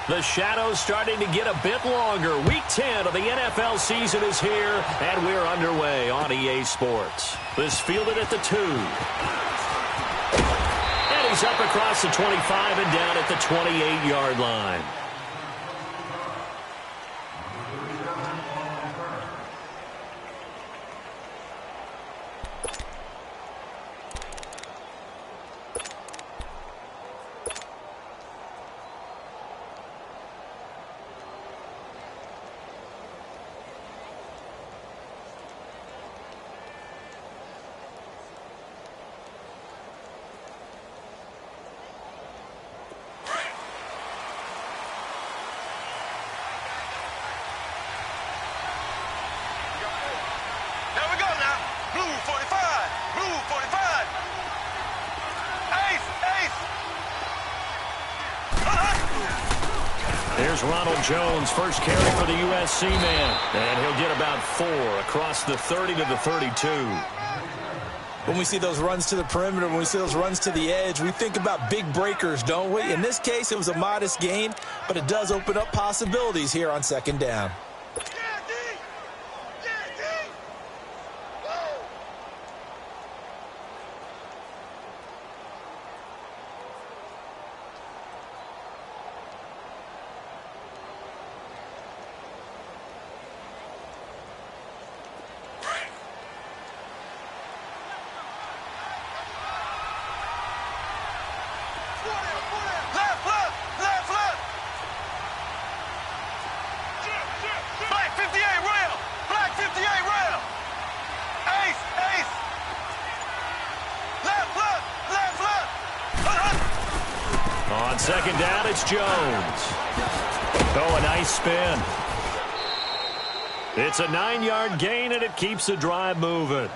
The shadow's starting to get a bit longer. Week 10 of the NFL season is here, and we're underway on EA Sports. This fielded at the 2. And he's up across the 25 and down at the 28-yard line. Here's Ronald Jones, first carry for the USC man. And he'll get about 4 across the 30 to the 32. When we see those runs to the perimeter, when we see those runs to the edge, we think about big breakers, don't we? In this case, it was a modest gain, but it does open up possibilities here on second down. On second down, it's Jones. Oh, a nice spin. It's a 9-yard gain, and it keeps the drive moving.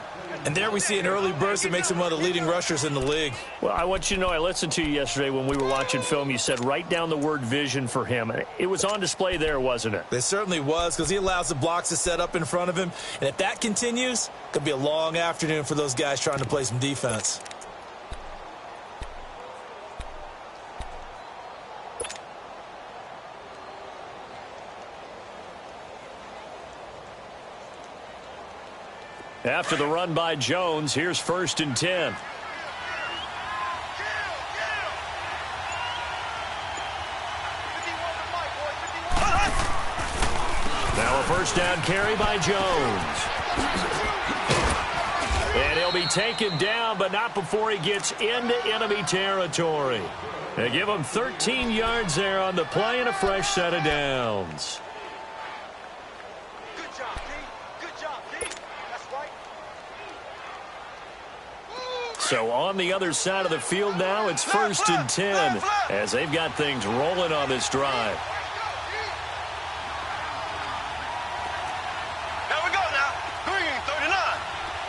And there we see an early burst that makes him one of the leading rushers in the league. Well, I want you to know, I listened to you yesterday when we were watching film. You said write down the word vision for him. It was on display there, wasn't it? It certainly was, because he allows the blocks to set up in front of him. And if that continues, it could be a long afternoon for those guys trying to play some defense. After the run by Jones, here's 1st and 10. Now a first down carry by Jones. And he'll be taken down, but not before he gets into enemy territory. They give him 13 yards there on the play and a fresh set of downs. So on the other side of the field now, it's 1st and 10 as they've got things rolling on this drive. Here we go now. Green 39.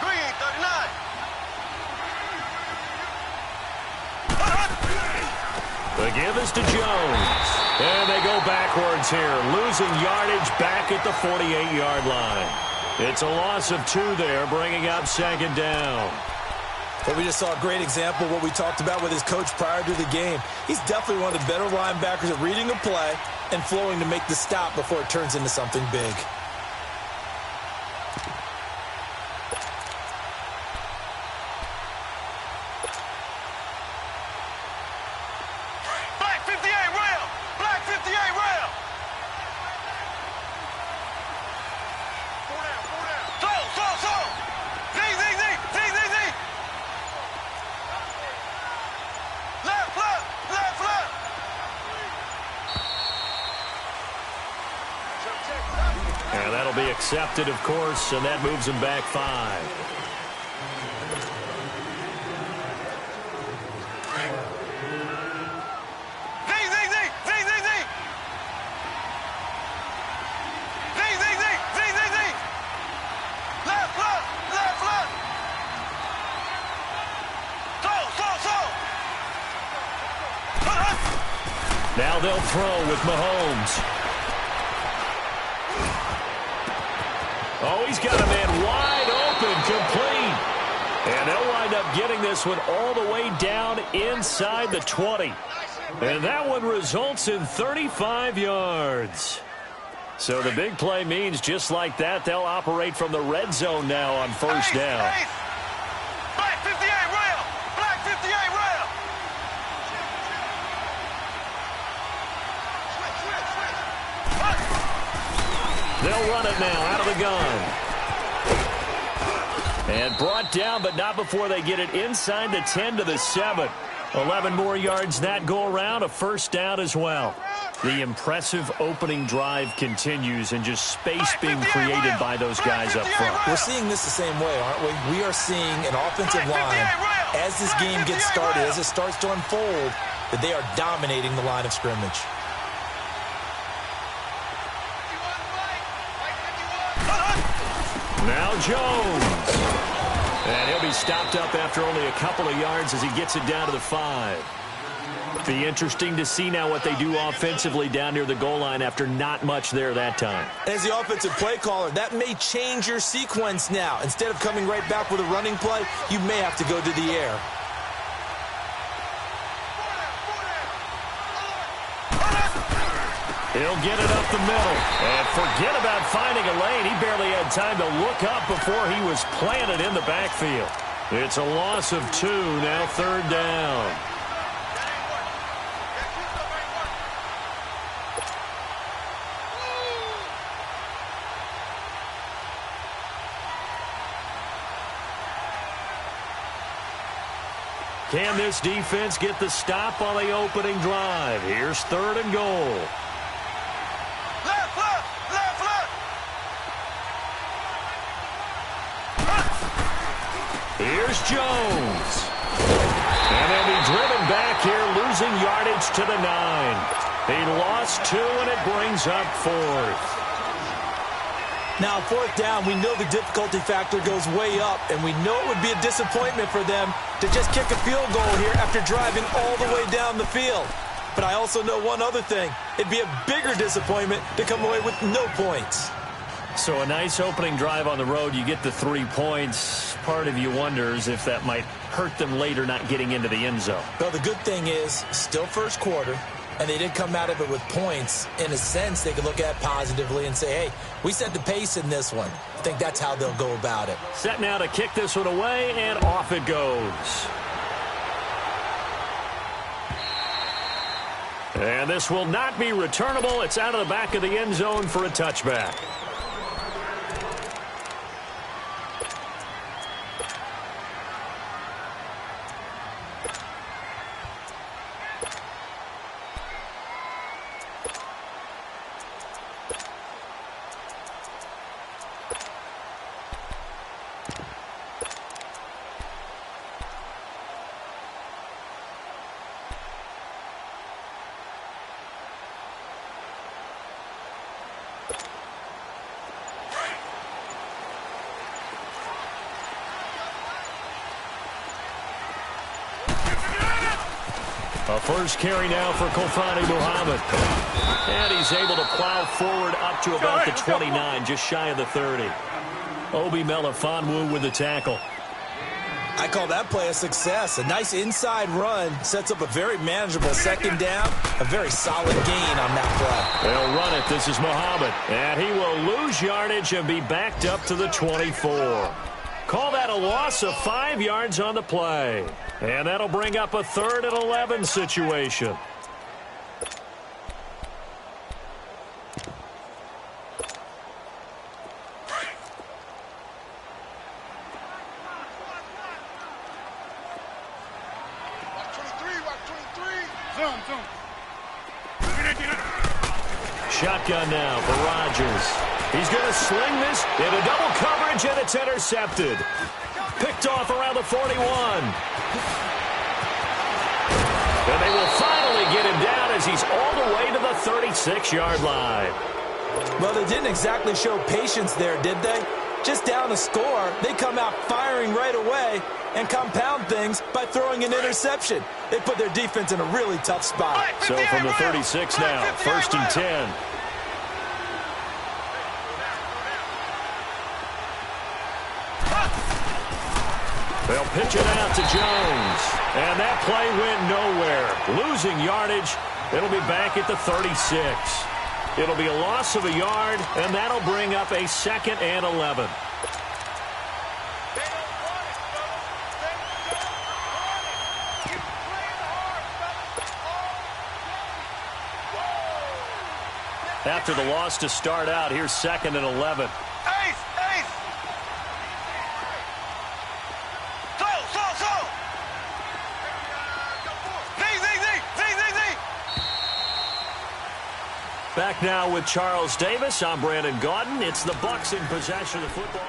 Green 39. The give is to Jones. And they go backwards here, losing yardage back at the 48-yard line. It's a loss of 2 there, bringing up second down. But we just saw a great example of what we talked about with his coach prior to the game. He's definitely one of the better linebackers at reading a play and flowing to make the stop before it turns into something big. Black 58 rail. Black 58 rail. 4 down. Slow. Z. Left. And that'll be accepted, of course, and that moves him back 5. Now they'll throw with Mahomes. Oh, he's got a man wide open, complete. And they'll wind up getting this one all the way down inside the 20. And that one results in 35 yards. So the big play means just like that, they'll operate from the red zone now on first down. Black 58 rail. Black 58 rail. They'll run it now out of the gun. And brought down, but not before they get it inside the 10 to the 7. 11 more yards that go around, a first down as well. The impressive opening drive continues, and just space being created by those guys up front. We're seeing this the same way, aren't we? We are seeing an offensive line, as this game gets started, as it starts to unfold, that they are dominating the line of scrimmage. Now Jones. And he'll be stopped up after only a couple of yards as he gets it down to the 5. Be interesting to see now what they do offensively down near the goal line after not much there that time. As the offensive play caller, that may change your sequence now. Instead of coming right back with a running play, you may have to go to the air. He'll get it up the middle. And forget about finding a lane. He barely had time to look up before he was planted in the backfield. It's a loss of 2, now third down. Can this defense get the stop on the opening drive? Here's third and goal. Here's Jones. And they'll be driven back here, losing yardage to the 9. He lost 2, and it brings up 4th. Now, fourth down, we know the difficulty factor goes way up, and we know it would be a disappointment for them to just kick a field goal here after driving all the way down the field. But I also know one other thing. It'd be a bigger disappointment to come away with no points. So a nice opening drive on the road. You get the 3 points. Part of you wonders if that might hurt them later not getting into the end zone. Well, the good thing is, still first quarter, and they did come out of it with points. In a sense, they could look at it positively and say, hey, we set the pace in this one. I think that's how they'll go about it. Set now to kick this one away, and off it goes. And this will not be returnable. It's out of the back of the end zone for a touchback. A first carry now for Kofani Muhammad. And he's able to plow forward up to about the 29, just shy of the 30. Obi Melifonwu with the tackle. I call that play a success. A nice inside run sets up a very manageable second down. A very solid gain on that play. They'll run it. This is Muhammad. And he will lose yardage and be backed up to the 24. Call that a loss of 5 yards on the play. And that'll bring up a 3rd and 11 situation. Shotgun now for Rodgers. He's going to sling this into double coverage, and it's intercepted. Picked off around the 41. And they will finally get him down as he's all the way to the 36-yard line. Well, they didn't exactly show patience there, did they? Just down a score, they come out firing right away and compound things by throwing an interception. They put their defense in a really tough spot. So from the 36 now, 1st and 10. They'll pitch it out to Jones. And that play went nowhere. Losing yardage. It'll be back at the 36. It'll be a loss of a yard, and that'll bring up a 2nd and 11. After the loss to start out, here's 2nd and 11. Back now with Charles Davis. I'm Brandon Gaudin. It's the Bucs in possession of the football.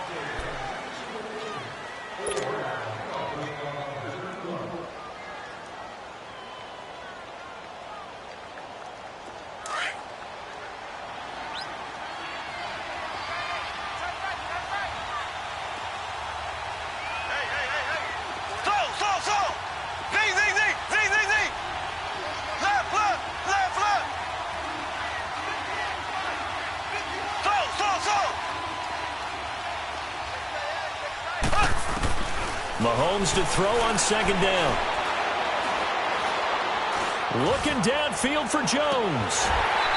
Mahomes to throw on 2nd down. Looking downfield for Jones.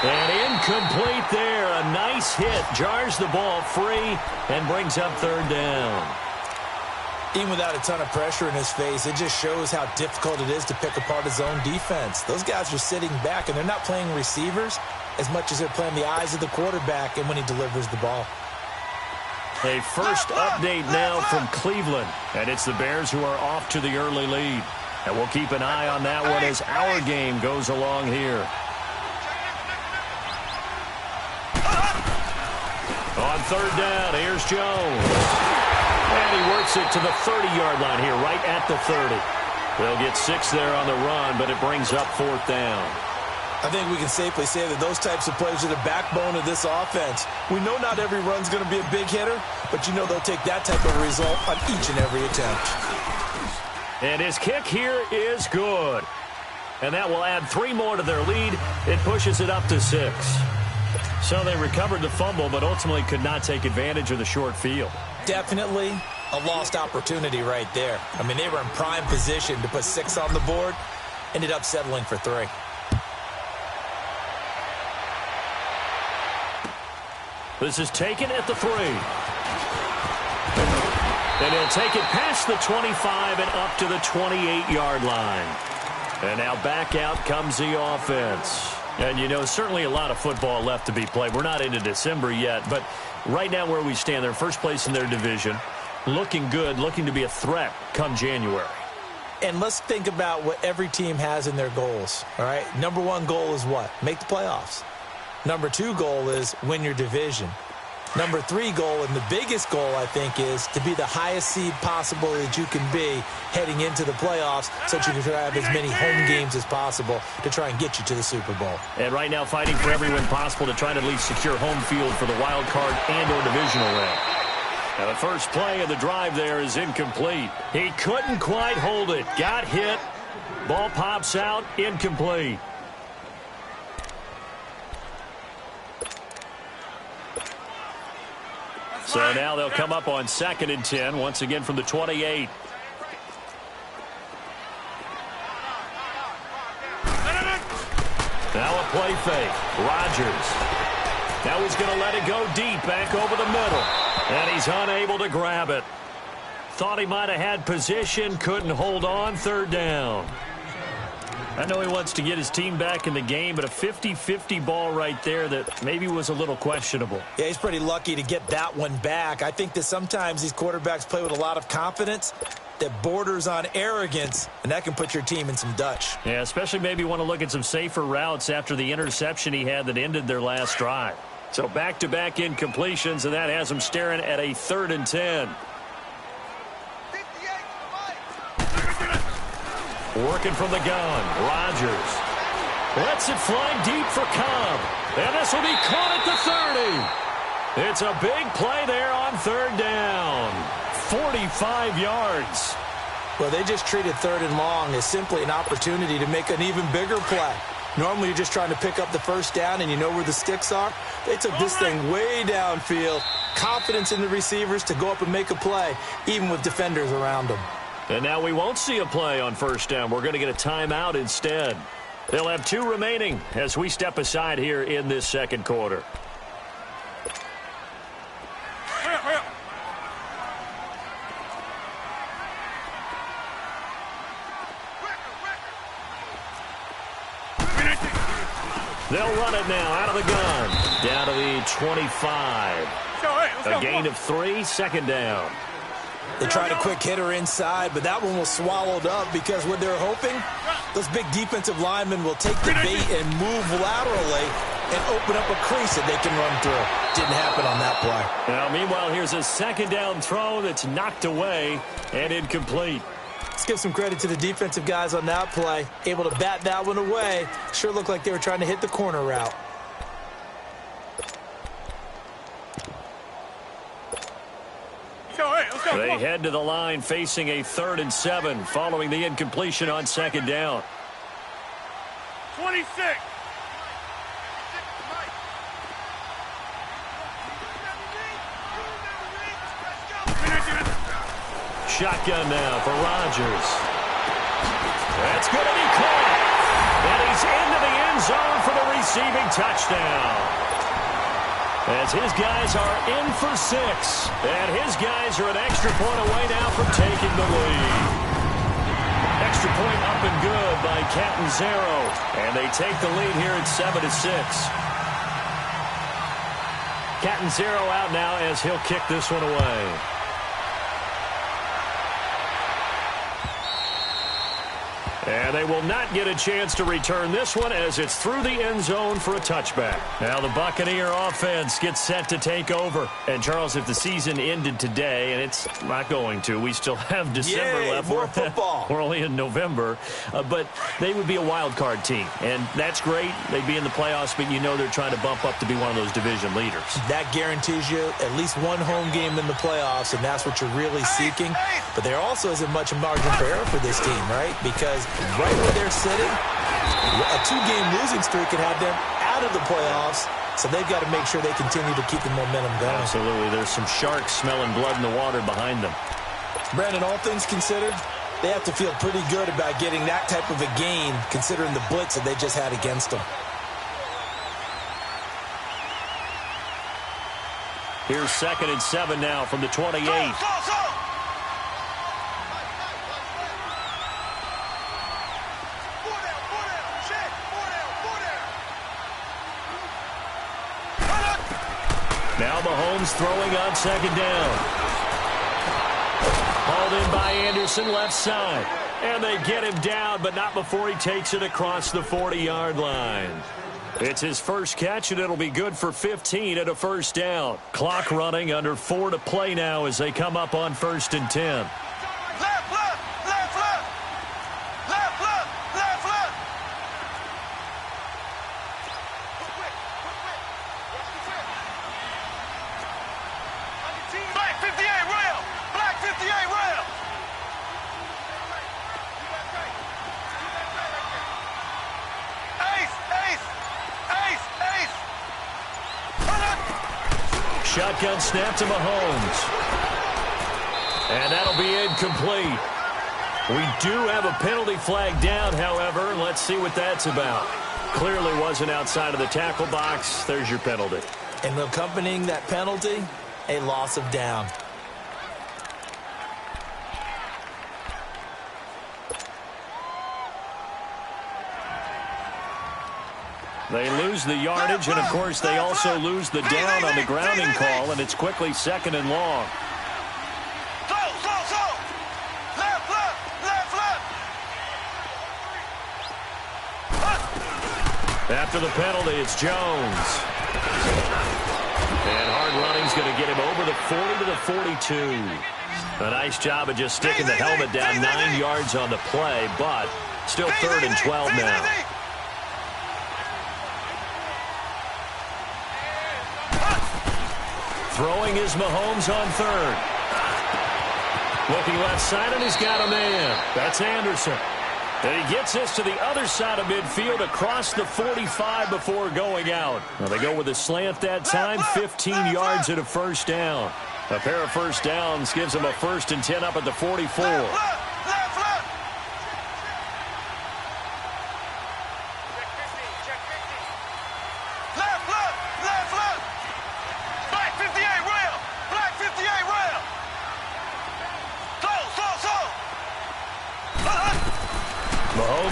And incomplete there. A nice hit. Jars the ball free and brings up 3rd down. Even without a ton of pressure in his face, it just shows how difficult it is to pick apart his own defense. Those guys are sitting back, and they're not playing receivers as much as they're playing the eyes of the quarterback and when he delivers the ball. A first update now from Cleveland, and it's the Bears who are off to the early lead. And we'll keep an eye on that one as our game goes along here. On 3rd down, here's Jones. And he works it to the 30-yard line here, right at the 30. They'll get 6 there on the run, but it brings up 4th down. I think we can safely say that those types of plays are the backbone of this offense. We know not every run's going to be a big hitter, but you know they'll take that type of result on each and every attempt. And his kick here is good. And that will add 3 more to their lead. It pushes it up to 6. So they recovered the fumble, but ultimately could not take advantage of the short field. Definitely a lost opportunity right there. I mean, they were in prime position to put 6 on the board, ended up settling for 3. This is taken at the 3. And he'll take it past the 25 and up to the 28-yard line. And now back out comes the offense. And, you know, certainly a lot of football left to be played. We're not into December yet, but right now where we stand, they're first place in their division. Looking good, looking to be a threat come January. And let's think about what every team has in their goals, all right? Number 1 goal is what? Make the playoffs. Number 2 goal is win your division. Number 3 goal, and the biggest goal, I think, is to be the highest seed possible that you can be heading into the playoffs so that you can try to have as many home games as possible to try and get you to the Super Bowl. And right now fighting for every win possible to try to at least secure home field for the wild card and or divisional round. Now the first play of the drive there is incomplete. He couldn't quite hold it. Got hit. Ball pops out. Incomplete. So now they'll come up on 2nd and 10, once again from the 28. Now a play fake. Rodgers. Now he's going to let it go deep, back over the middle. And he's unable to grab it. Thought he might have had position, couldn't hold on, 3rd down. I know he wants to get his team back in the game, but a 50-50 ball right there that maybe was a little questionable. Yeah, he's pretty lucky to get that one back. I think that sometimes these quarterbacks play with a lot of confidence that borders on arrogance, and that can put your team in some Dutch. Yeah, especially maybe want to look at some safer routes after the interception he had that ended their last drive. So back-to-back incompletions, and that has him staring at a 3rd and 10. Working from the gun, Rodgers lets it fly deep for Cobb. And this will be caught at the 30. It's a big play there on 3rd down. 45 yards. Well, they just treated 3rd and long as simply an opportunity to make an even bigger play. Normally you're just trying to pick up the 1st down and you know where the sticks are. They took this thing way downfield. Confidence in the receivers to go up and make a play, even with defenders around them. And now we won't see a play on first down. We're going to get a timeout instead. They'll have 2 remaining as we step aside here in this second quarter. They'll run it now out of the gun. Down to the 25. A gain of 3, second down. They tried a quick hitter inside, but that one was swallowed up because what they're hoping, those big defensive linemen will take the bait and move laterally and open up a crease that they can run through. Didn't happen on that play. Now, meanwhile, here's a second down throw that's knocked away and incomplete. Let's give some credit to the defensive guys on that play. Able to bat that one away. Sure looked like they were trying to hit the corner route. They head to the line facing a 3rd and 7 following the incompletion on second down. 26. Shotgun now for Rodgers. That's going to be caught. And he's into the end zone for the receiving touchdown. As his guys are in for 6. And his guys are an extra point away now from taking the lead. Extra point up and good by Catanzaro. And they take the lead here at 7-6. Catanzaro out now as he'll kick this one away. And they will not get a chance to return this one as it's through the end zone for a touchback. Now the Buccaneer offense gets set to take over. And, Charles, if the season ended today, and it's not going to, we still have December left. More football. We're only in November. But they would be a wild card team. And that's great. They'd be in the playoffs, but you know they're trying to bump up to be one of those division leaders. That guarantees you at least one home game in the playoffs, and that's what you're really seeking. But there also isn't much margin for error for this team, right? Because right where they're sitting, a 2-game losing streak could have them out of the playoffs, so they've got to make sure they continue to keep the momentum going. Absolutely. There's some sharks smelling blood in the water behind them. Brandon, all things considered, they have to feel pretty good about getting that type of a gain, considering the blitz that they just had against them. Here's 2nd and 7 now from the 28. Now Mahomes throwing on second down. Hauled in by Anderson, left side. And they get him down, but not before he takes it across the 40-yard line. It's his first catch, and it'll be good for 15 at a first down. Clock running, under 4 to play now as they come up on 1st and 10. Shotgun snap to Mahomes. And that'll be incomplete. We do have a penalty flag down, however. Let's see what that's about. Clearly wasn't outside of the tackle box. There's your penalty. And accompanying that penalty, a loss of down. They lose the yardage, and, of course, they also lose the down on the grounding call, and it's quickly 2nd and long. After the penalty, it's Jones. And hard running's going to get him over the 40 to the 42. A nice job of just sticking the helmet down 9 yards on the play, but still 3rd and 12 now. Throwing is Mahomes on 3rd. Looking left side, and he's got a man. That's Anderson. And he gets this to the other side of midfield across the 45 before going out. Now they go with a slant that time, 15 yards at a first down. A pair of first downs gives them a 1st and 10 up at the 44.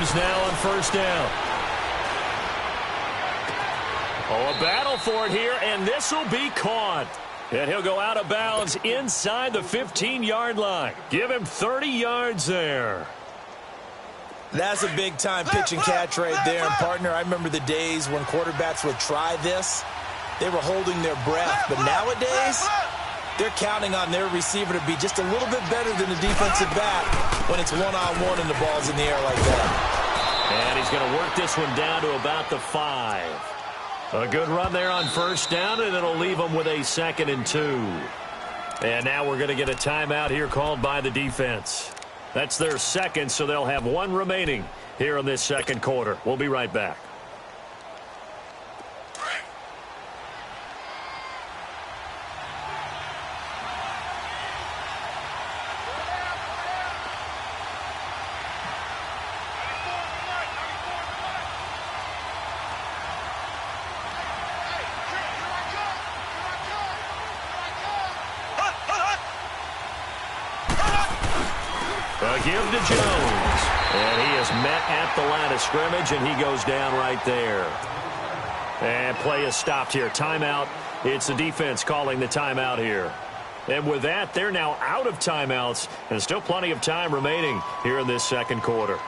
Rams now on first down. Oh, a battle for it here, and this will be caught. And he'll go out of bounds inside the 15-yard line. Give him 30 yards there. That's a big-time pitch and catch right there. And, partner, I remember the days when quarterbacks would try this. They were holding their breath. But nowadays, they're counting on their receiver to be just a little bit better than the defensive back when it's one-on-one and the ball's in the air like that. And he's going to work this one down to about the 5. A good run there on first down, and it'll leave them with a 2nd and 2. And now we're going to get a timeout here called by the defense. That's their second, so they'll have one remaining here in this second quarter. We'll be right back. Give to Jones. And he is met at the line of scrimmage, and he goes down right there. And play is stopped here. Timeout. It's the defense calling the timeout here. And with that, they're now out of timeouts, and still plenty of time remaining here in this second quarter.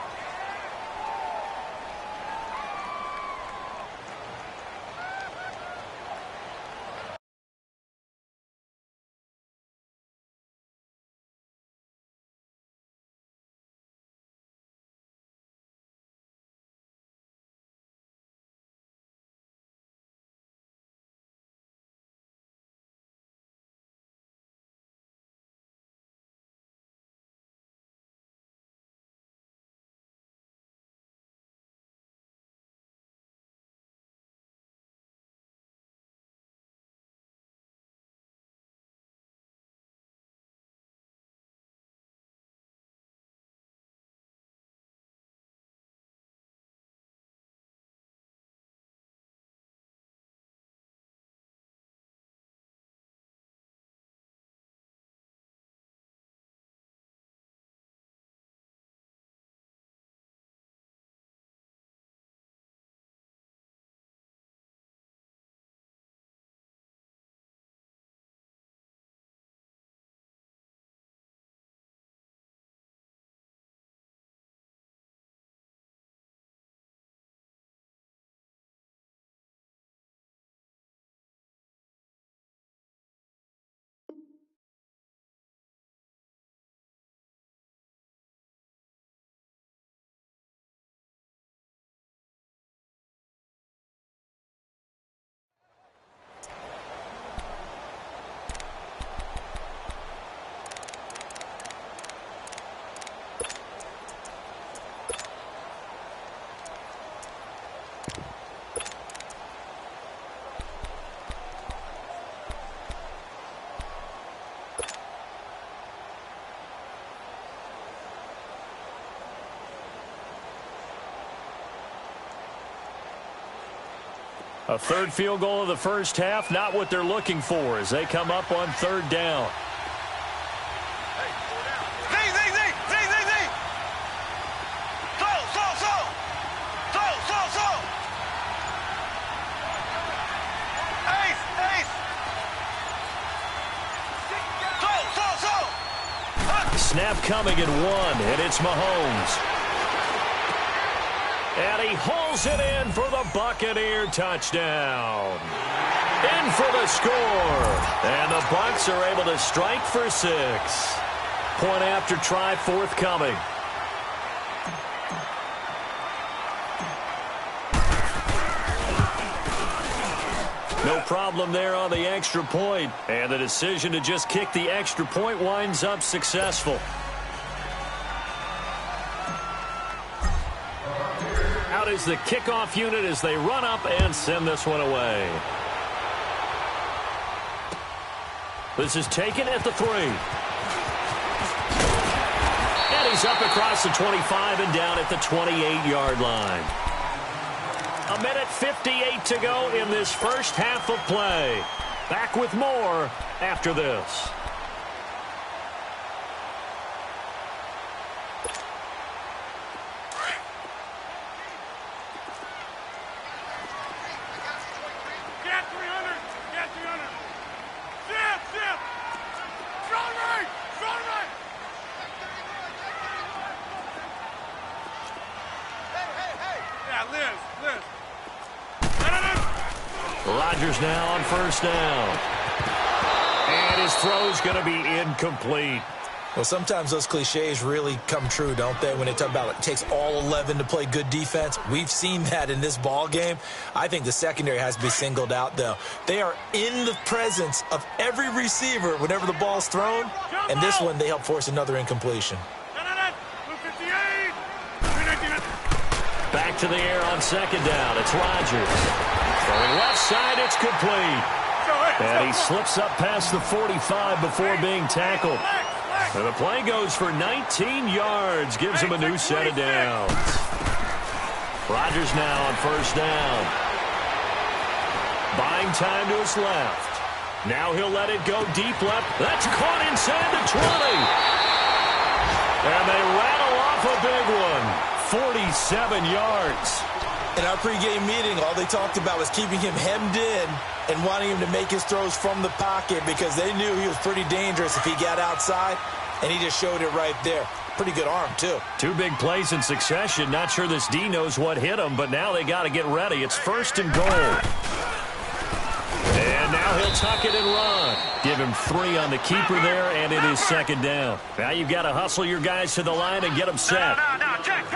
A third field goal of the first half, not what they're looking for as they come up on third down. Snap coming at 1, and it's Mahomes. And he hauls it in for the Buccaneer touchdown. In for the score. And the Bucs are able to strike for 6. Point after try forthcoming. No problem there on the extra point. And the decision to just kick the extra point winds up successful. Out is the kickoff unit as they run up and send this one away. This is taken at the 3. And he's up across the 25 and down at the 28-yard line. 1:58 to go in this first half of play. Back with more after this. Rodgers now on first down. And his throw's going to be incomplete. Well, sometimes those cliches really come true, don't they, when they talk about it takes all 11 to play good defense. We've seen that in this ball game. I think the secondary has to be singled out, though. They are in the presence of every receiver whenever the ball's thrown, and this one they help force another incompletion. Back to the air on second down. It's Rodgers. Throwing left side, it's complete. And he slips up past the 45 before being tackled. And the play goes for 19 yards, gives him a new set of downs. Rodgers now on first down. Buying time to his left. Now he'll let it go deep left. That's caught inside the 20. And they rattle off a big one. 47 yards. In our pregame meeting, all they talked about was keeping him hemmed in and wanting him to make his throws from the pocket because they knew he was pretty dangerous if he got outside, and he just showed it right there. Pretty good arm, too. Two big plays in succession. Not sure this D knows what hit him, but now they got to get ready. It's first and goal. And now he'll tuck it and run. Give him 3 on the keeper there, and it is second down. Now you've got to hustle your guys to the line and get them set.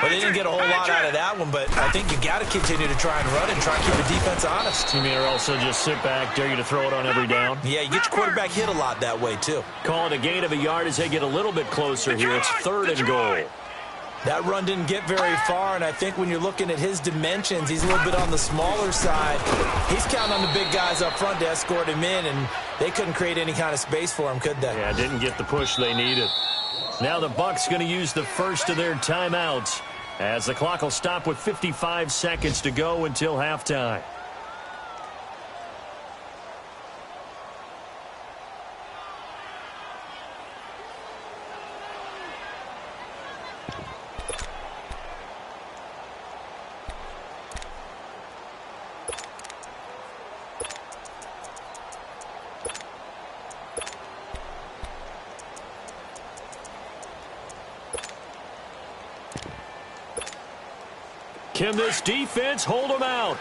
Well, they didn't get a whole lot out of that one, but I think you got to continue to try and run and try and keep the defense honest. You mean or also just sit back, dare you to throw it on every down? Yeah, you get your quarterback hit a lot that way, too. Call it a gain of a yard as they get a little bit closer here. It's third and goal. That run didn't get very far, and I think when you're looking at his dimensions, he's a little bit on the smaller side. He's counting on the big guys up front to escort him in, and they couldn't create any kind of space for him, could they? Yeah, didn't get the push they needed. Now the Bucs going to use the first of their timeouts as the clock will stop with 55 seconds to go until halftime. Can this defense hold them out?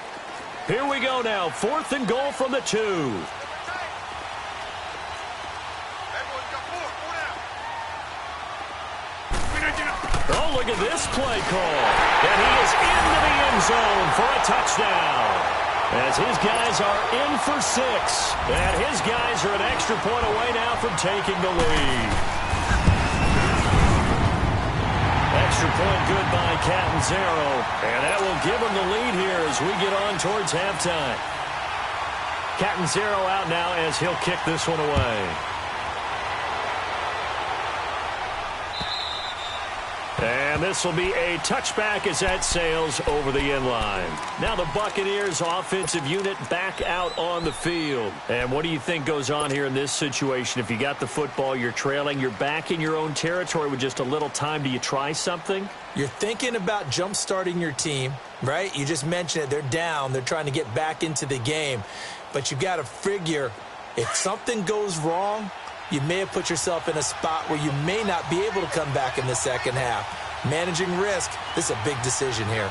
Here we go now. Fourth and goal from the 2. Oh, look at this play call. And he is into the end zone for a touchdown. As his guys are in for 6. And his guys are an extra point away now from taking the lead. Extra point good by Catanzaro, and that will give him the lead here as we get on towards halftime. Catanzaro out now as he'll kick this one away. And this will be a touchback as that sails over the end line. Now the Buccaneers offensive unit back out on the field. And what do you think goes on here in this situation? If you got the football, you're trailing, you're back in your own territory with just a little time. Do you try something? You're thinking about jump-starting your team, right? You just mentioned it. They're down. They're trying to get back into the game. But you got to figure if something goes wrong, you may have put yourself in a spot where you may not be able to come back in the second half. Managing risk, this is a big decision here.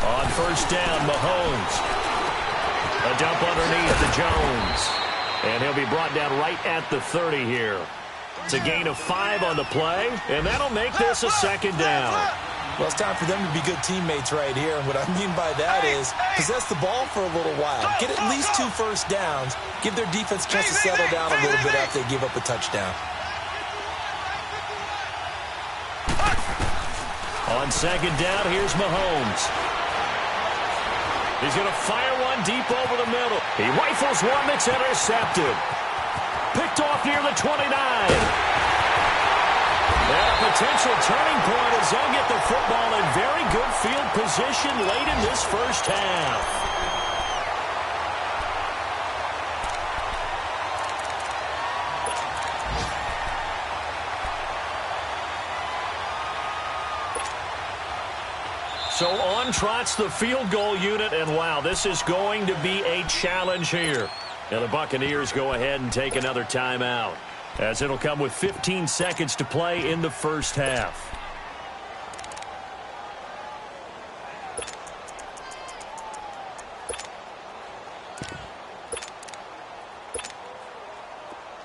On first down, Mahomes. A dump underneath to Jones. And he'll be brought down right at the 30 here. It's a gain of 5 on the play, and that'll make this a second down. Well, it's time for them to be good teammates right here, and what I mean by that is possess the ball for a little while. Get at least 2 first downs. Give their defense a chance to settle down a little bit after they give up a touchdown. On second down, here's Mahomes. He's going to fire one deep over the middle. He rifles one that's intercepted. Picked off near the 29. And a potential turning point as they'll get the football in very good field position late in this first half. So on trots the field goal unit, and wow, this is going to be a challenge here. Now the Buccaneers go ahead and take another timeout. as it'll come with 15 seconds to play in the first half.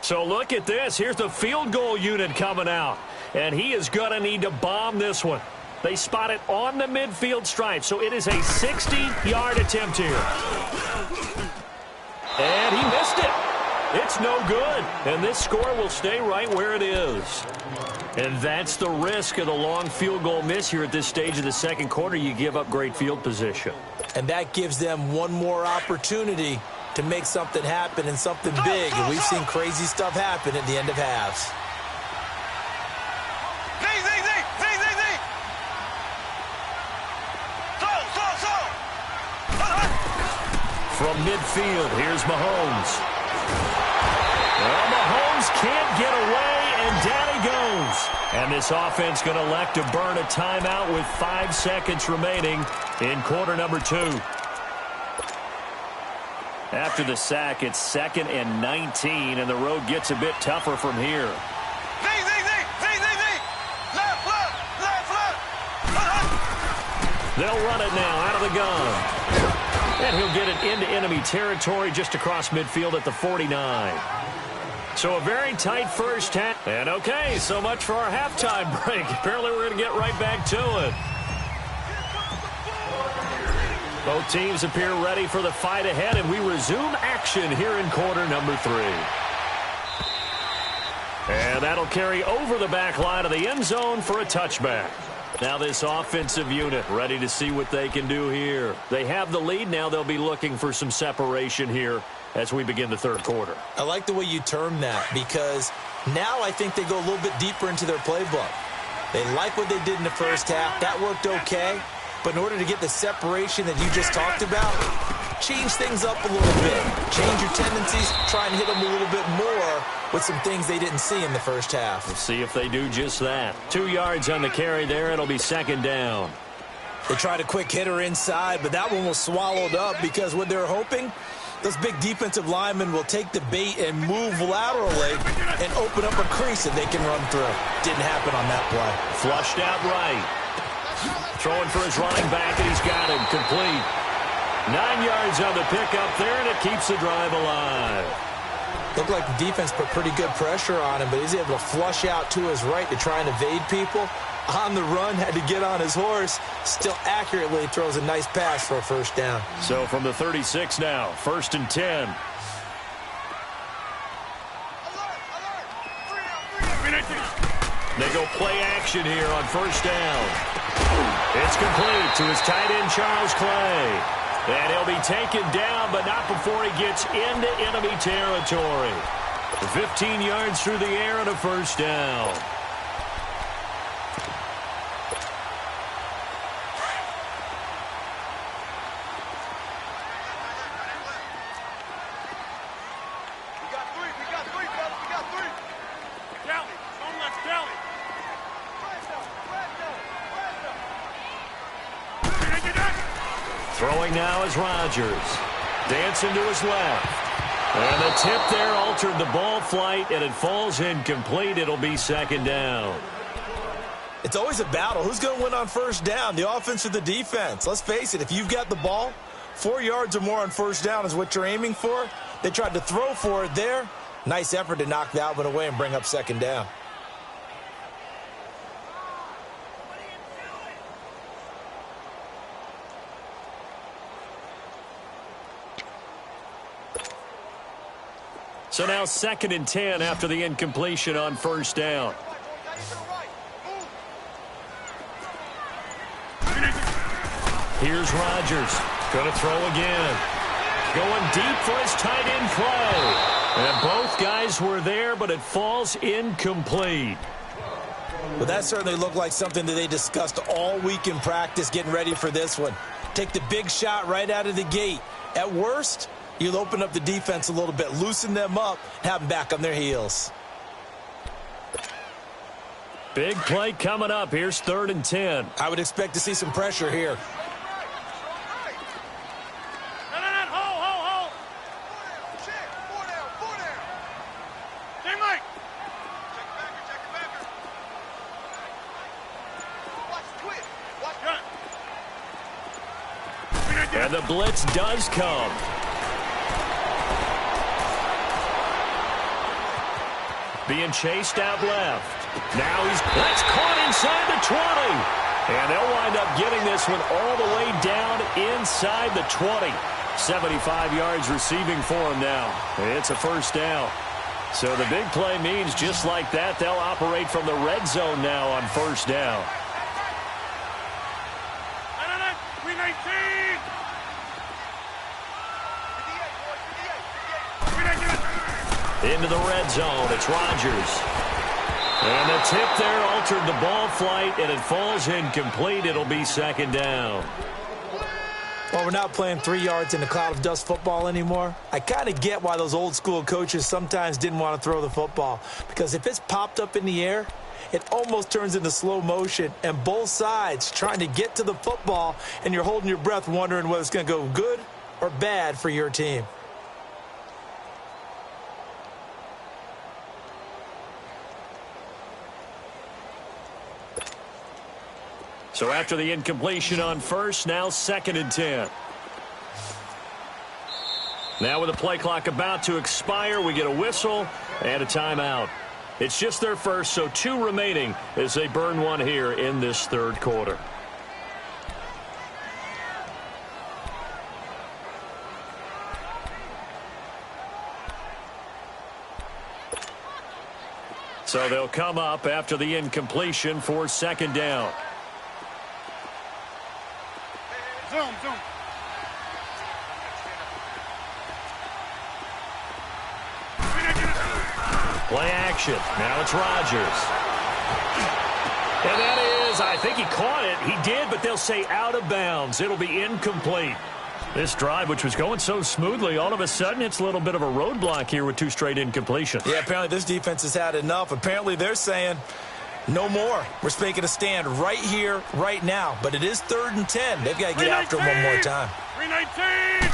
So look at this. Here's the field goal unit coming out. And he is going to need to bomb this one. They spot it on the midfield stripe. So it is a 60-yard attempt here. And he missed it. It's no good. And this score will stay right where it is. And that's the risk of the long field goal miss here at this stage of the second quarter. You give up great field position. And that gives them one more opportunity to make something happen and something big. And we've seen crazy stuff happen at the end of halves. From midfield, here's Mahomes. Well, Mahomes can't get away, and down he goes. And this offense going to elect to burn a timeout with 5 seconds remaining in quarter number 2. After the sack, it's 2nd and 19, and the road gets a bit tougher from here. They'll run it now out of the gun. And he'll get it into enemy territory just across midfield at the 49. So a very tight first half. And okay, so much for our halftime break. Apparently we're going to get right back to it. Both teams appear ready for the fight ahead, and we resume action here in quarter number 3. And that'll carry over the back line of the end zone for a touchback. Now this offensive unit ready to see what they can do here. They have the lead. Now they'll be looking for some separation here as we begin the third quarter. I like the way you term that, because now I think they go a little bit deeper into their playbook. They like what they did in the first half. That worked okay. But in order to get the separation that you just talked about, change things up a little bit. Change your tendencies. Try and hit them a little bit more with some things they didn't see in the first half. We'll see if they do just that. 2 yards on the carry there. It'll be 2nd down. They tried a quick hitter inside, but that one was swallowed up because what they're hoping, those big defensive linemen will take the bait and move laterally and open up a crease that they can run through. Didn't happen on that play. Flushed out right. Throwing for his running back, and he's got him complete. 9 yards on the pickup there, and it keeps the drive alive. Looked like the defense put pretty good pressure on him, but he's able to flush out to his right to try and evade people. On the run, had to get on his horse. Still accurately throws a nice pass for a first down. So from the 36 now, 1st and 10. They go play action here on first down. It's complete to his tight end, Charles Clay. And he'll be taken down, but not before he gets into enemy territory. 15 yards through the air and a first down. Throwing now is Rodgers. Dancing to his left. And the tip there altered the ball flight, and it falls incomplete. It'll be 2nd down. It's always a battle. Who's going to win on first down, the offense or the defense? Let's face it, if you've got the ball, 4 yards or more on first down is what you're aiming for. They tried to throw for it there. Nice effort to knock that one away and bring up 2nd down. So now 2nd and 10 after the incompletion on first down. Here's Rodgers. Going to throw again. Going deep for his tight end Clay. And both guys were there, but it falls incomplete. Well, that certainly looked like something that they discussed all week in practice getting ready for this one. Take the big shot right out of the gate. At worst, you'll open up the defense a little bit, loosen them up, have them back on their heels. Big play coming up. Here's 3rd and 10. I would expect to see some pressure here. And the blitz does come. Being chased out left. Now that's caught inside the 20. And they'll wind up getting this one all the way down inside the 20. 75 yards receiving for him now. It's a first down. So the big play means just like that, they'll operate from the red zone now on first down. Into the red zone, it's Rodgers. And the tip there altered the ball flight, and it falls incomplete. It'll be second down. Well, we're not playing 3 yards in a cloud of dust football anymore. I kind of get why those old school coaches sometimes didn't want to throw the football. Because if it's popped up in the air, it almost turns into slow motion. And both sides trying to get to the football, and you're holding your breath wondering whether it's going to go good or bad for your team. So after the incompletion on first, now 2nd and 10. Now with the play clock about to expire, we get a whistle and a timeout. It's just their first, so 2 remaining as they burn one here in this third quarter. So they'll come up after the incompletion for second down. Zoom, zoom. Play action. Now it's Rodgers. And that is, I think he caught it. He did, but they'll say out of bounds. It'll be incomplete. This drive, which was going so smoothly, all of a sudden it's a little bit of a roadblock here with 2 straight incompletions. Yeah, apparently this defense has had enough. Apparently they're saying no more. We're making a stand right here, right now. But it is 3rd and 10. They've got to get after him one more time. 319.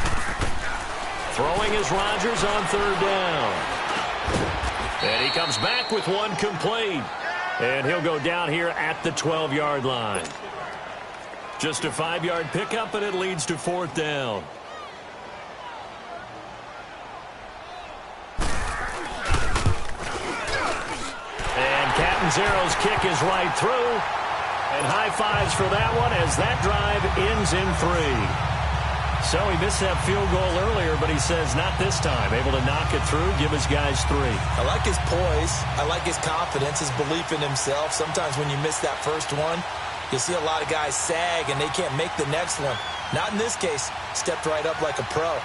Throwing is Rodgers on 3rd down. And he comes back with one complete. And he'll go down here at the 12-yard line. Just a 5-yard pickup, and it leads to 4th down. Catanzaro's kick is right through. And high fives for that one as that drive ends in 3. So he missed that field goal earlier, but he says not this time. Able to knock it through, give his guys 3. I like his poise. I like his confidence, his belief in himself. Sometimes when you miss that first one, you see a lot of guys sag and they can't make the next one. Not in this case. Stepped right up like a pro.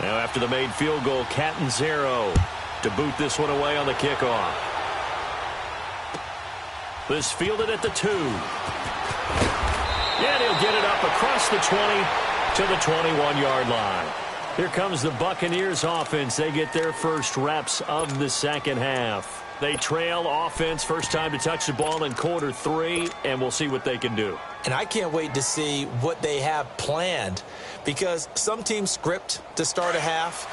Now after the made field goal, Catanzaro to boot this one away on the kickoff. This fielded at the 2. And he'll get it up across the 20 to the 21-yard line. Here comes the Buccaneers offense. They get their first reps of the second half. They trail offense, first time to touch the ball in quarter 3, and we'll see what they can do. And I can't wait to see what they have planned, because some teams script to start a half.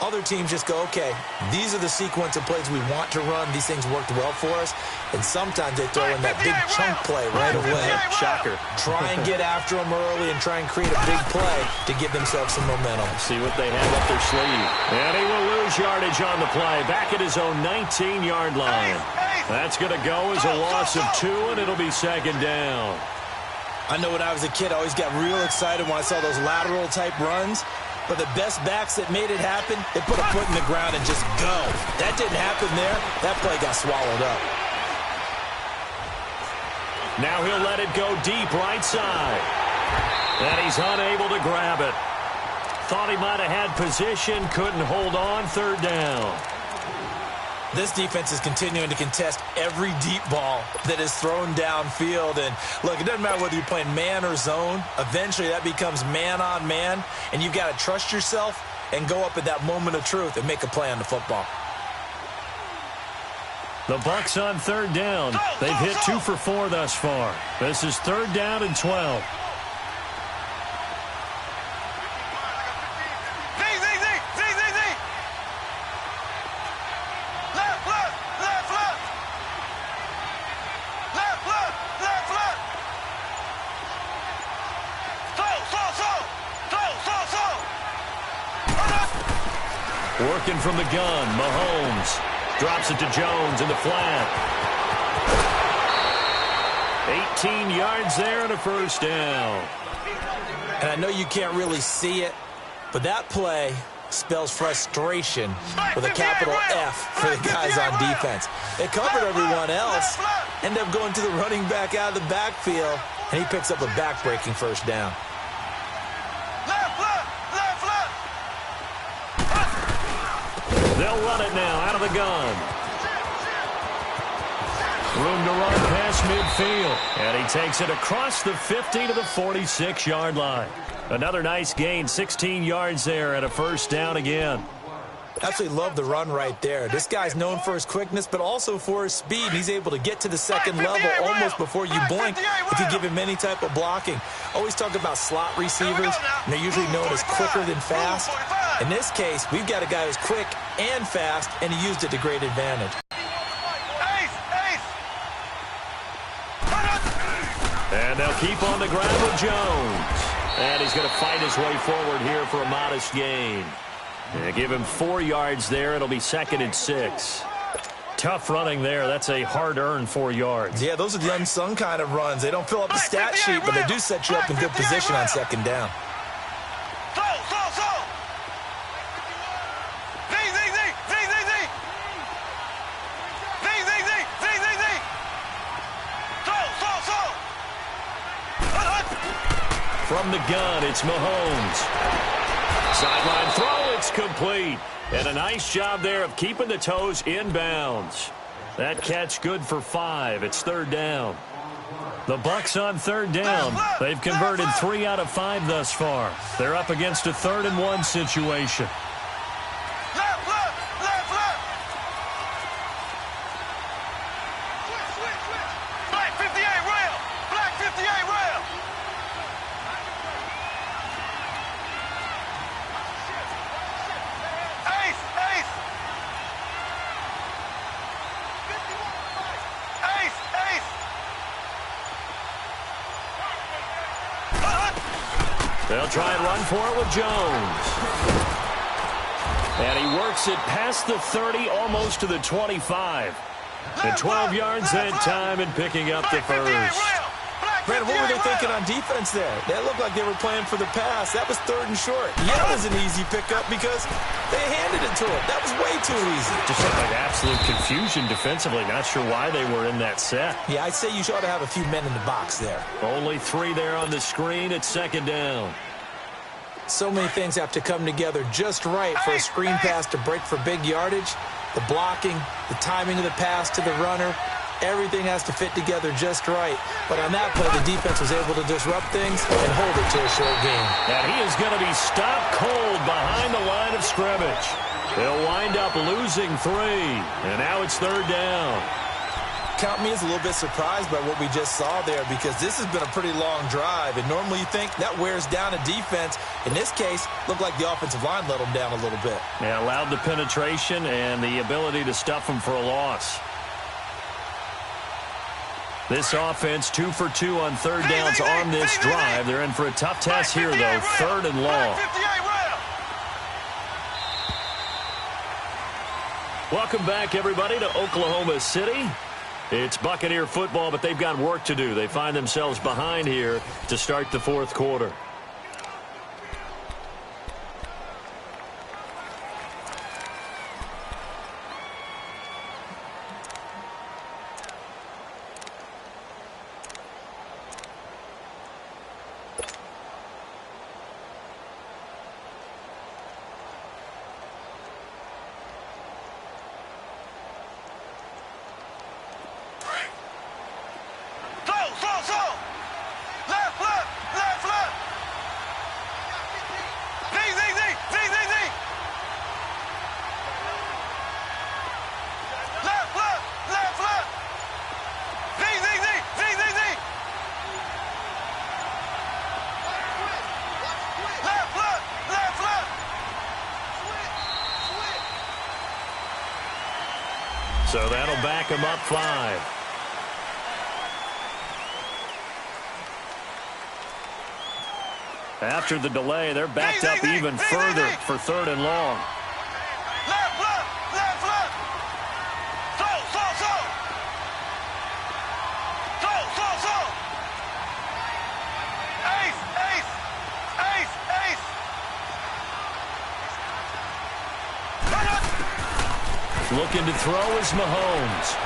Other teams just go, okay, these are the sequence of plays we want to run. These things worked well for us. And sometimes they throw in that big chunk play right away. Shocker. Try and get after them early and try and create a big play to give themselves some momentum. See what they have up their sleeve. And he will lose yardage on the play. Back at his own 19-yard line. That's going to go as a loss of 2, and it'll be second down. I know when I was a kid, I always got real excited when I saw those lateral-type runs. But the best backs that made it happen, they put a foot in the ground and just go. That didn't happen there. That play got swallowed up. Now he'll let it go deep right side. And he's unable to grab it. Thought he might have had position, couldn't hold on, 3rd down. This defense is continuing to contest every deep ball that is thrown downfield. And, look, it doesn't matter whether you're playing man or zone. Eventually, that becomes man-on-man, and you've got to trust yourself and go up at that moment of truth and make a play on the football. The Bucs on 3rd down. They've hit 2 for 4 thus far. This is 3rd down and 12. Working from the gun, Mahomes drops it to Jones in the flat. 18 yards there and a first down. And I know you can't really see it, but that play spells frustration with a capital F for the guys on defense. They covered everyone else, end up going to the running back out of the backfield, and he picks up a back-breaking first down. They'll run it now out of the gun. Room to run past midfield. And he takes it across the 50 to the 46-yard line. Another nice gain, 16 yards there and a first down again. Absolutely love the run right there. This guy's known for his quickness, but also for his speed. He's able to get to the second level almost before you blink if you give him any type of blocking. Always talk about slot receivers, and they're usually known as quicker than fast. In this case, we've got a guy who's quick and fast, and he used it to great advantage. And they'll keep on the ground with Jones. And he's going to fight his way forward here for a modest gain. And give him 4 yards there. It'll be 2nd and 6. Tough running there. That's a hard-earned 4 yards. Yeah, those are the unsung kind of runs. They don't fill up the stat sheet, but they do set you up in good position on second down. From the gun, it's Mahomes. Sideline throw, it's complete. And a nice job there of keeping the toes in bounds. That catch good for 5. It's 3rd down. The Bucs on 3rd down. They've converted 3 out of 5 thus far. They're up against a 3rd and 1 situation. They'll try and run for it with Jones. And he works it past the 30, almost to the 25. And 12 yards that time and picking up the first. Brandon, what were they thinking on defense there? That looked like they were playing for the pass. That was 3rd and short. Yeah, it was an easy pickup because they handed it to him. That was way too easy. Just looked like absolute confusion defensively. Not sure why they were in that set. Yeah, I'd say you ought to have a few men in the box there. Only 3 there on the screen. It's 2nd down. So many things have to come together just right for a screen pass to break for big yardage. The blocking, the timing of the pass to the runner, everything has to fit together just right. But on that play, the defense was able to disrupt things and hold it to a short game. And he is going to be stopped cold behind the line of scrimmage. They'll wind up losing 3. And now it's 3rd down. Count me as a little bit surprised by what we just saw there because this has been a pretty long drive. And normally you think that wears down a defense. In this case, looked like the offensive line let them down a little bit. Yeah, allowed the penetration and the ability to stuff them for a loss. This offense 2 for 2 on 3rd downs on this drive. They're in for a tough test here, though. 3rd and long. Welcome back, everybody, to Oklahoma City. It's Buccaneer football, but they've got work to do. They find themselves behind here to start the 4th quarter. So that'll back him up 5. After the delay, they're backed up even further for 3rd and long. Looking to throw is Mahomes.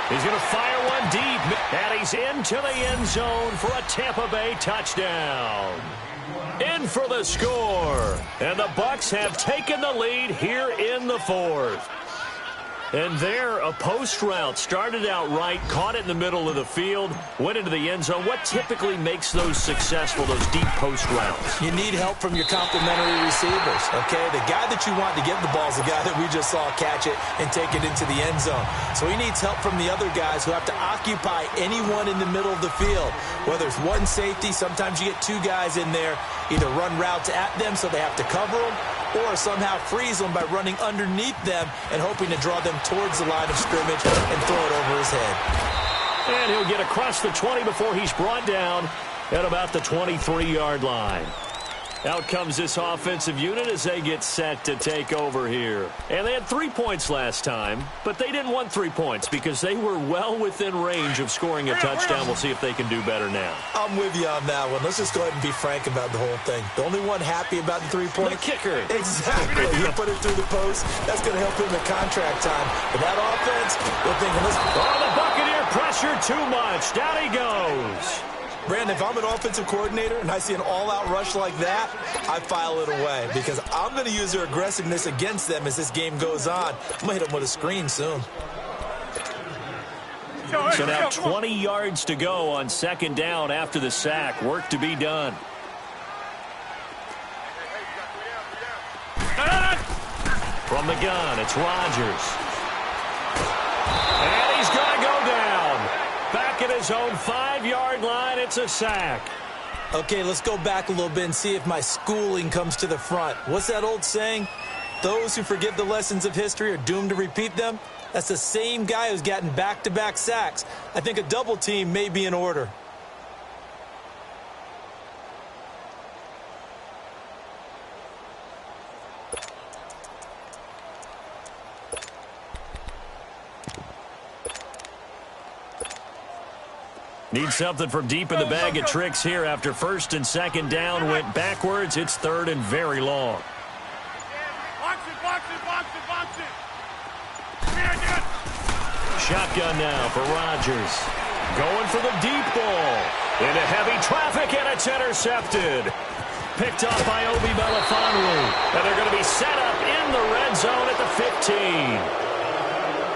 He's going to fire one deep, and he's into the end zone for a Tampa Bay touchdown. In for the score, and the Bucs have taken the lead here in the fourth. And there, a post route started out right, caught it in the middle of the field, went into the end zone. What typically makes those successful, those deep post routes? You need help from your complementary receivers, okay? The guy that you want to get the ball is the guy that we just saw catch it and take it into the end zone. So he needs help from the other guys who have to occupy anyone in the middle of the field. Whether it's one safety, sometimes you get two guys in there, either run routes at them so they have to cover them, or somehow freeze them by running underneath them and hoping to draw them towards the line of scrimmage and throw it over his head. And he'll get across the 20 before he's brought down at about the 23-yard line. Out comes this offensive unit as they get set to take over here. And they had 3 points last time, but they didn't want 3 points because they were well within range of scoring a touchdown. We'll see if they can do better now. I'm with you on that one. Let's just go ahead and be frank about the whole thing. The only one happy about the 3-point. The kicker. Exactly. You put it through the post. That's going to help him in contract time. But that offense, they're thinking, let's... Oh, the Buccaneer pressure too much. Down he goes. Brandon, if I'm an offensive coordinator and I see an all-out rush like that, I file it away because I'm going to use their aggressiveness against them as this game goes on. I'm going to hit them with a screen soon. So now 20 yards to go on second down after the sack. Work to be done. From the gun, it's Rodgers. And he's going to go down. Back at his own 5-yard line, it's a sack. Okay, let's go back a little bit and see if my schooling comes to the front. What's that old saying? Those who forget the lessons of history are doomed to repeat them. That's the same guy who's gotten back-to-back sacks. I think a double team may be in order. Need something from deep in the bag of tricks here after first and second down went backwards. It's third and very long. Shotgun now for Rodgers. Going for the deep ball. Into heavy traffic, and it's intercepted. Picked up by Obi Melifonwu. And they're going to be set up in the red zone at the 15.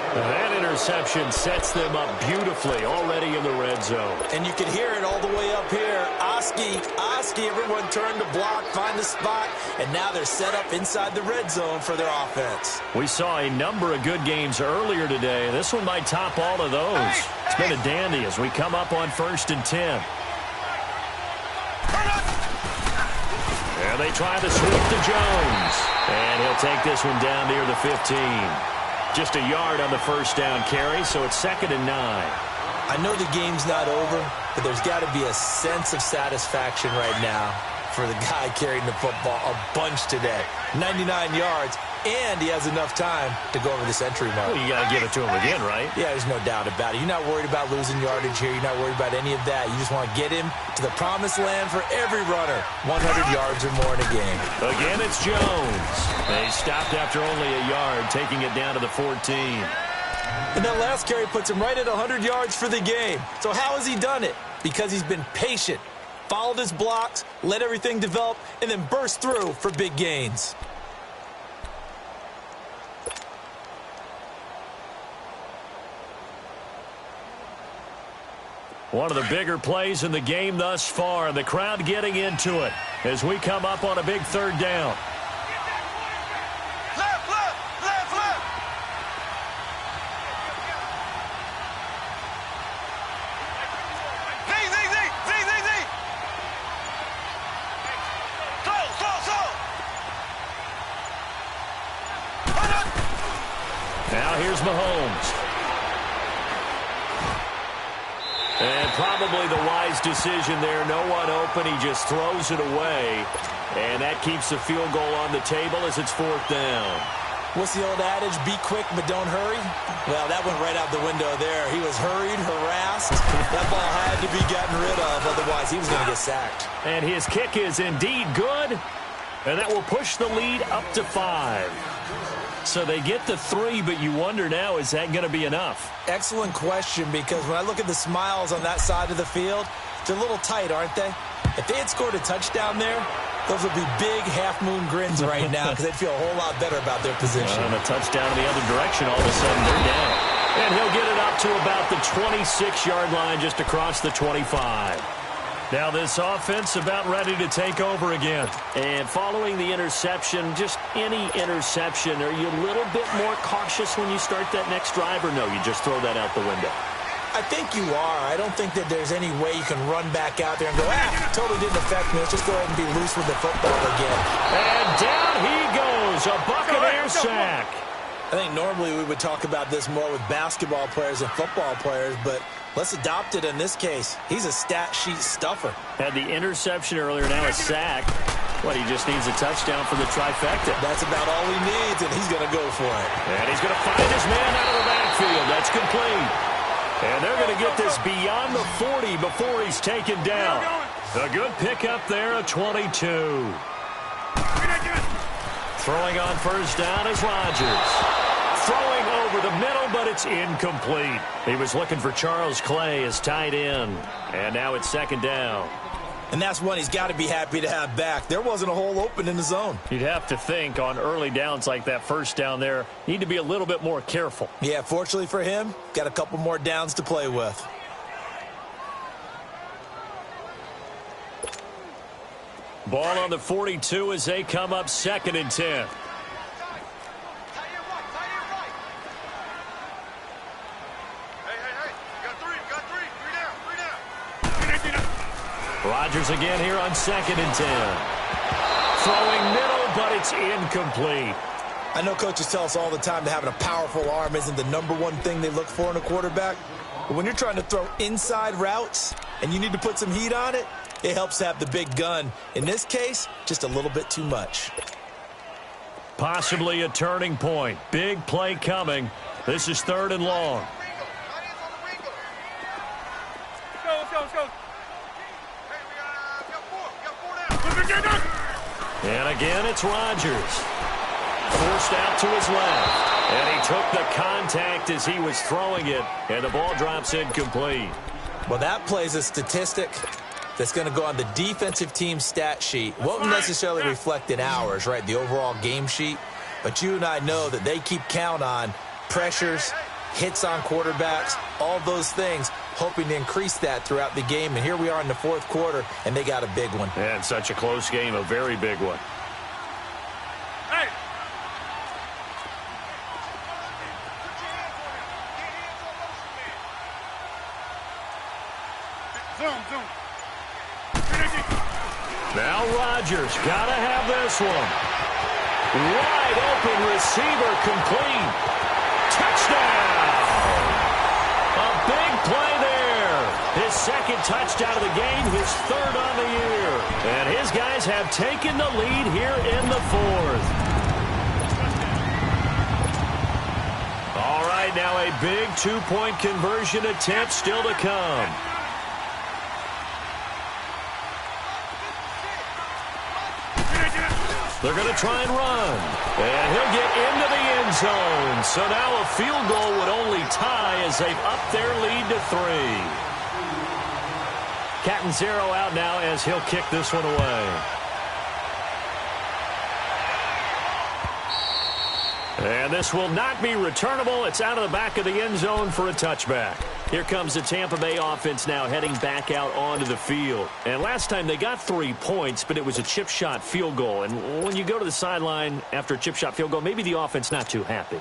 That interception sets them up beautifully already in the red zone. And you can hear it all the way up here. Oski, everyone turned to block, find the spot, and now they're set up inside the red zone for their offense. We saw a number of good games earlier today. This one might top all of those. It's been a dandy as we come up on 1st and 10. And they try to sweep to Jones. And he'll take this one down near the 15. Just a yard on the first down carry, so it's 2nd and 9. I know the game's not over, but there's got to be a sense of satisfaction right now for the guy carrying the football a bunch today. 99 yards, and he has enough time to go over the century mark. Well, you got to give it to him again, right? Yeah, there's no doubt about it. You're not worried about losing yardage here. You're not worried about any of that. You just want to get him to the promised land for every runner. 100 yards or more in a game. Again, it's Jones. They stopped after only a yard, taking it down to the 14. And that last carry puts him right at 100 yards for the game. So how has he done it? Because he's been patient, followed his blocks, let everything develop, and then burst through for big gains. One of the bigger plays in the game thus far, and the crowd getting into it as we come up on a big third down. Left, left, left, left. Z, Z, Z, Z, Z, Z. Slow, slow, slow. Now here's Mahomes. And probably the wise decision there. No one open. He just throws it away. And that keeps the field goal on the table as it's 4th down. What's the old adage? Be quick, but don't hurry? Well, that went right out the window there. He was hurried, harassed. That ball had to be gotten rid of. Otherwise, he was going to get sacked. And his kick is indeed good. And that will push the lead up to 5. So they get the 3, but you wonder now, is that going to be enough? Excellent question, because when I look at the smiles on that side of the field, they're a little tight, aren't they? If they had scored a touchdown there, those would be big half-moon grins right now because they'd feel a whole lot better about their position. And a touchdown in the other direction, all of a sudden they're down. And he'll get it up to about the 26-yard line, just across the 25. Now this offense about ready to take over again. And following the interception, just any interception, are you a little bit more cautious when you start that next drive, or no, you just throw that out the window? I think you are. I don't think that there's any way you can run back out there and go, totally didn't affect me. Let's just go ahead and be loose with the football again. And down he goes, a Buccaneer sack. I think normally we would talk about this more with basketball players and football players, but let's adopt it in this case. He's a stat sheet stuffer. Had the interception earlier, now a sack. What, he just needs a touchdown for the trifecta. That's about all he needs, and he's going to go for it. And he's going to find his man out of the backfield. That's complete. And they're going to get this beyond the 40 before he's taken down. A good pickup there, a 22. Throwing on first down is Rodgers. Throwing over the middle, but it's incomplete. He was looking for Charles Clay as tight end. And now it's second down. And that's one he's got to be happy to have back. There wasn't a hole open in the zone. You'd have to think on early downs like that first down there, need to be a little bit more careful. Yeah, fortunately for him, got a couple more downs to play with. Ball on the 42 as they come up second and 10. Rodgers again here on second and 10. Throwing middle, but it's incomplete. I know coaches tell us all the time that having a powerful arm isn't the #1 thing they look for in a quarterback. But when you're trying to throw inside routes and you need to put some heat on it, it helps to have the big gun. In this case, just a little bit too much. Possibly a turning point. Big play coming. This is third and long. Let's go. And again, it's Rodgers. Forced out to his left. And he took the contact as he was throwing it. And the ball drops incomplete. Well, that plays a statistic that's going to go on the defensive team stat sheet. Won't necessarily reflect in ours, right, the overall game sheet. But you and I know that they keep count on pressures, hits on quarterbacks, all those things, hoping to increase that throughout the game. And here we are in the fourth quarter, and they got a big one. And such a close game, a very big one. Hey! Zoom. Now Rodgers, gotta have this one. Wide open receiver, complete. Touchdown! A big play there. His second touchdown of the game, his third on the year. And his guys have taken the lead here in the fourth. All right, now a big two-point conversion attempt still to come. They're going to try and run. And he'll get into the end zone. So now a field goal would only tie as they've upped their lead to 3. Catanzaro out now as he'll kick this one away. And this will not be returnable. It's out of the back of the end zone for a touchback. Here comes the Tampa Bay offense now heading back out onto the field. And last time they got 3 points, but it was a chip shot field goal. And when you go to the sideline after a chip shot field goal, maybe the offense not too happy.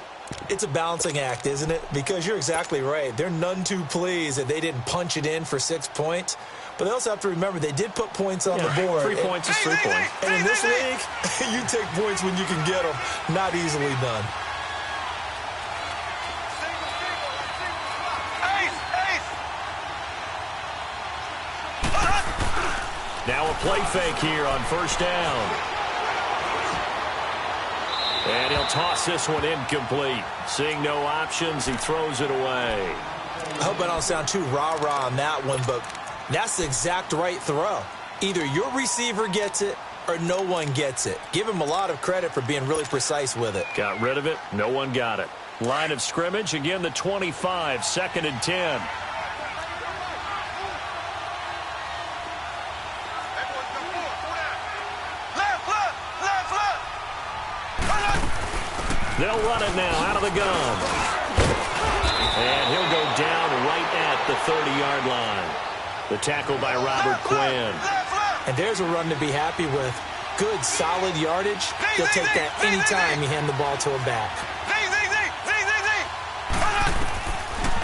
It's a balancing act, isn't it? Because you're exactly right. They're none too pleased that they didn't punch it in for 6 points. But they also have to remember they did put points on the board. 3 points is 3 points. And in this league, you take points when you can get them. Not easily done. Now a play fake here on first down. And he'll toss this one incomplete. Seeing no options, he throws it away. I hope I don't sound too rah-rah on that one, but that's the exact right throw. Either your receiver gets it or no one gets it. Give him a lot of credit for being really precise with it. Got rid of it. No one got it. Line of scrimmage, again the 25, 2nd and 10. They'll run it now out of the gun. And he'll go down right at the 30-yard line. The tackle by Robert Quinn. And there's a run to be happy with. Good, solid yardage. He'll take that any time you hand the ball to him back.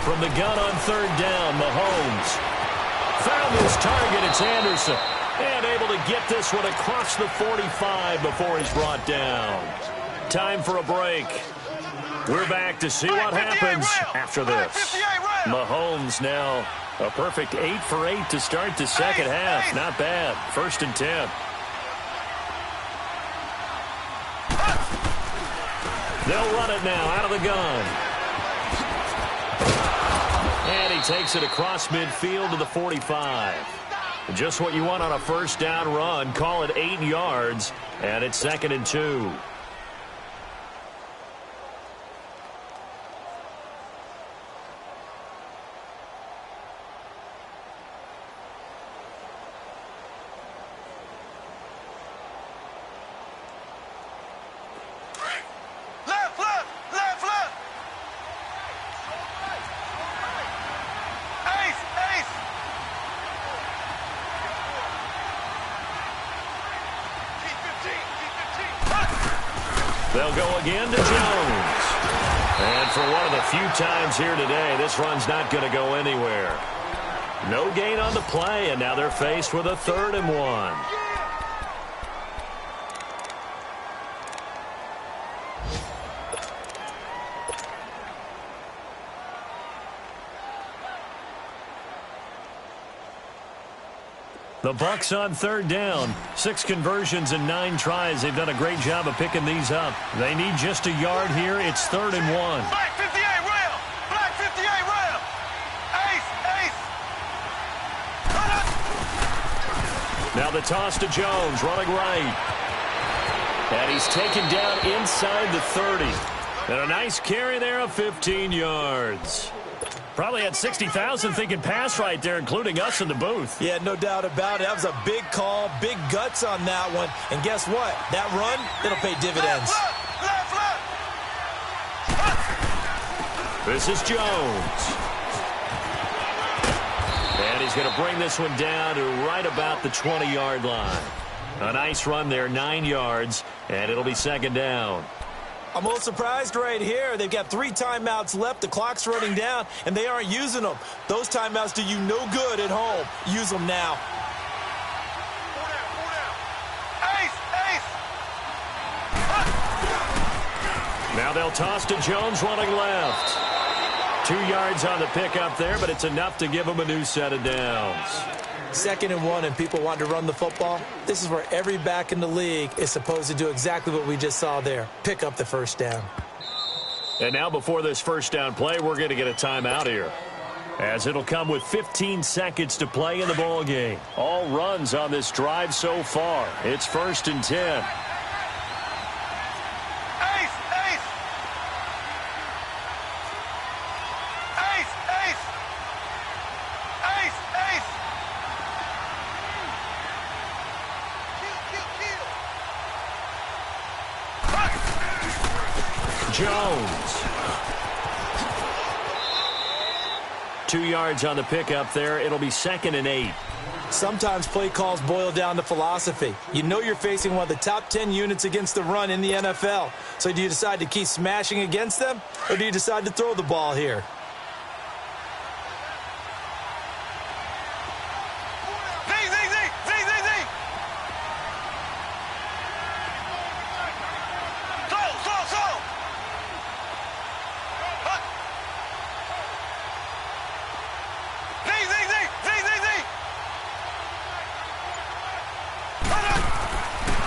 From the gun on 3rd down, Mahomes found his target. It's Anderson. And able to get this one across the 45 before he's brought down. Time for a break. We're back to see what happens after this. Mahomes now a perfect 8 for 8 to start the second half. Not bad. 1st and 10. They'll run it now out of the gun. And he takes it across midfield to the 45. Just what you want on a 1st down run. Call it 8 yards. And it's 2nd and 2. They'll go again to Jones. And for one of the few times here today, this run's not going to go anywhere. No gain on the play, and now they're faced with a 3rd and 1. The Bucs on 3rd down. 6 conversions and 9 tries. They've done a great job of picking these up. They need just a yard here. It's 3rd and 1. Black 58 rail. Black 58 rail. Ace. Now the toss to Jones, running right. And he's taken down inside the 30. And a nice carry there of 15 yards. Probably had 60,000 thinking pass right there, including us in the booth. Yeah, no doubt about it. That was a big call, big guts on that one. And guess what? That run, it'll pay dividends. This is Jones. And he's going to bring this one down to right about the 20-yard line. A nice run there, 9 yards, and it'll be 2nd down. I'm a little surprised right here. They've got 3 timeouts left. The clock's running down, and they aren't using them. Those timeouts do you no good at home. Use them now. Now they'll toss to Jones running left. 2 yards on the pickup there, but it's enough to give him a new set of downs. 2nd and 1, and people want to run the football. This is where every back in the league is supposed to do exactly what we just saw there. Pick up the 1st down. And now before this 1st down play, we're going to get a timeout here, as it'll come with 15 seconds to play in the ball game. All runs on this drive so far. It's 1st and 10. Jones. 2 yards on the pickup there. It'll be 2nd and 8. Sometimes play calls boil down to philosophy. You know you're facing one of the top 10 units against the run in the NFL. So do you decide to keep smashing against them, or do you decide to throw the ball here?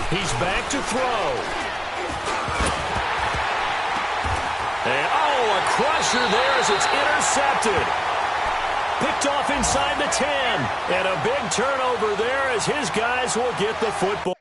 He's back to throw. And, a crusher there as it's intercepted. Picked off inside the 10. And a big turnover there as his guys will get the football.